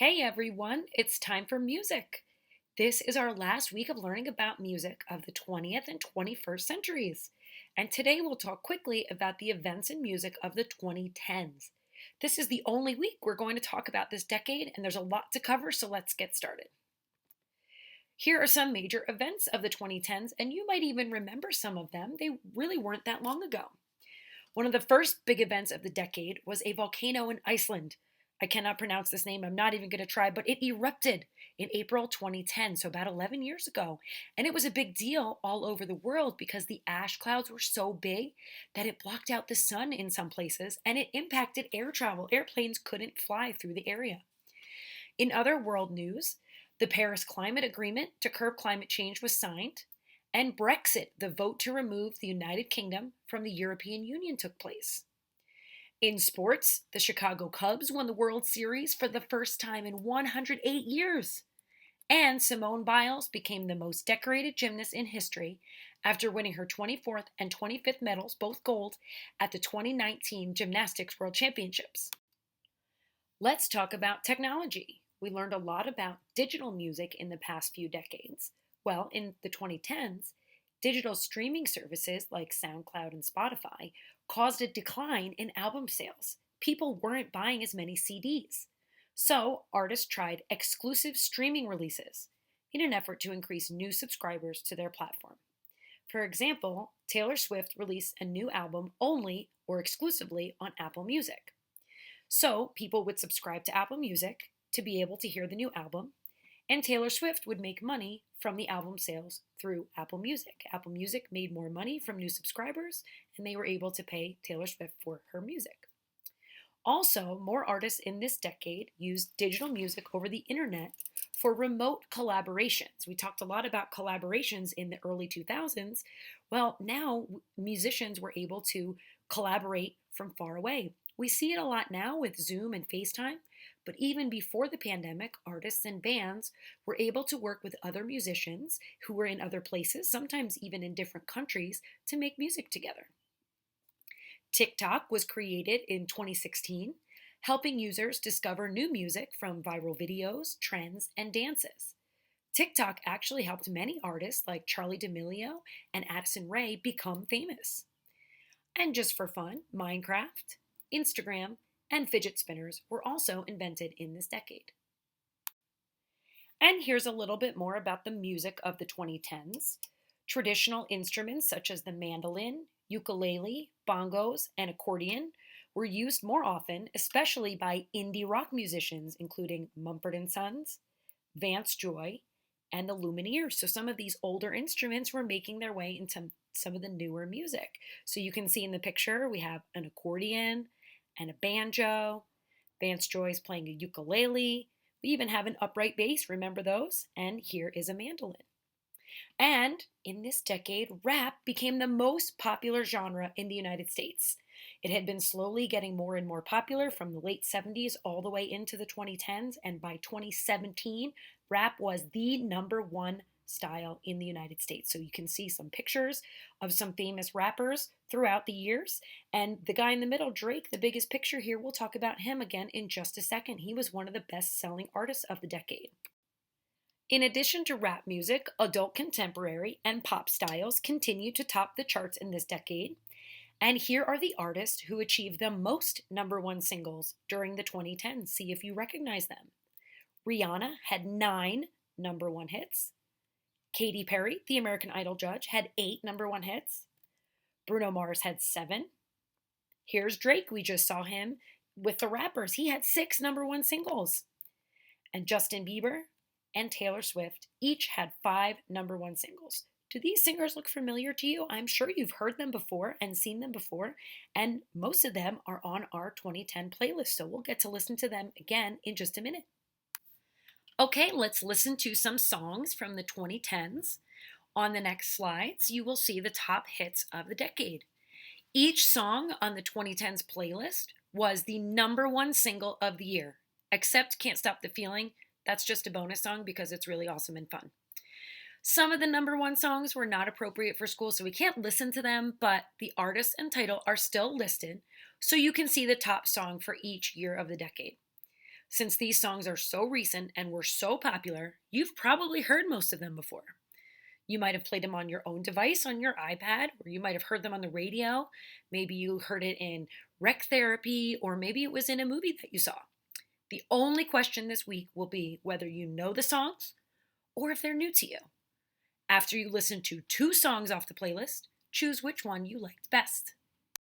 Hey everyone, it's time for music. This is our last week of learning about music of the 20th and 21st centuries. And today we'll talk quickly about the events in music of the 2010s. This is the only week we're going to talk about this decade, and there's a lot to cover, so let's get started. Here are some major events of the 2010s, and you might even remember some of them. They really weren't that long ago. One of the first big events of the decade was a volcano in Iceland. I cannot pronounce this name, I'm not even going to try, but it erupted in April 2010, so about 11 years ago. And it was a big deal all over the world because the ash clouds were so big that it blocked out the sun in some places and it impacted air travel. Airplanes couldn't fly through the area. In other world news, the Paris Climate Agreement to curb climate change was signed, and Brexit, the vote to remove the United Kingdom from the European Union, took place. In sports, the Chicago Cubs won the World Series for the first time in 108 years. And Simone Biles became the most decorated gymnast in history after winning her 24th and 25th medals, both gold, at the 2019 Gymnastics World Championships. Let's talk about technology. We learned a lot about digital music in the past few decades. Well, in the 2010s, digital streaming services like SoundCloud and Spotify caused a decline in album sales. People weren't buying as many CDs. So, artists tried exclusive streaming releases in an effort to increase new subscribers to their platform. For example, Taylor Swift released a new album only or exclusively on Apple Music. So people would subscribe to Apple Music to be able to hear the new album, and Taylor Swift would make money from the album sales through Apple Music. Apple Music made more money from new subscribers, and they were able to pay Taylor Swift for her music. Also, more artists in this decade used digital music over the internet for remote collaborations. We talked a lot about collaborations in the early 2000s. Well, now musicians were able to collaborate from far away. We see it a lot now with Zoom and FaceTime, but even before the pandemic, artists and bands were able to work with other musicians who were in other places, sometimes even in different countries, to make music together. TikTok was created in 2016, helping users discover new music from viral videos, trends, and dances. TikTok actually helped many artists like Charlie D'Amelio and Addison Rae become famous. And just for fun, Minecraft, Instagram, and fidget spinners were also invented in this decade. And here's a little bit more about the music of the 2010s. Traditional instruments such as the mandolin, ukulele, bongos, and accordion were used more often, especially by indie rock musicians, including Mumford & Sons, Vance Joy, and the Lumineers. So some of these older instruments were making their way into some of the newer music. So you can see in the picture, we have an accordion and a banjo. Vance Joy's playing a ukulele. We even have an upright bass, remember those? And here is a mandolin. And in this decade, rap became the most popular genre in the United States. It had been slowly getting more and more popular from the late 70s all the way into the 2010s, and by 2017, rap was the number one style in the United States. So you can see some pictures of some famous rappers throughout the years. And the guy in the middle, Drake, the biggest picture here, we'll talk about him again in just a second. He was one of the best selling artists of the decade. In addition to rap music, adult contemporary and pop styles continue to top the charts in this decade. And here are the artists who achieved the most number one singles during the 2010s. See if you recognize them. Rihanna had 9 number one hits. Katy Perry, the American Idol judge, had 8 number one hits. Bruno Mars had 7. Here's Drake. We just saw him with the rappers. He had 6 number one singles. And Justin Bieber and Taylor Swift each had 5 number one singles. Do these singers look familiar to you? I'm sure you've heard them before and seen them before, and most of them are on our 2010 playlist, so we'll get to listen to them again in just a minute. Okay, let's listen to some songs from the 2010s. On the next slides, you will see the top hits of the decade. Each song on the 2010s playlist was the number one single of the year, except Can't Stop the Feeling. That's just a bonus song because it's really awesome and fun. Some of the number one songs were not appropriate for school, so we can't listen to them, but the artist and title are still listed, so you can see the top song for each year of the decade. Since these songs are so recent and were so popular, you've probably heard most of them before. You might have played them on your own device on your iPad, or you might have heard them on the radio. Maybe you heard it in rec therapy, or maybe it was in a movie that you saw. The only question this week will be whether you know the songs or if they're new to you. After you listen to 2 songs off the playlist, choose which one you liked best.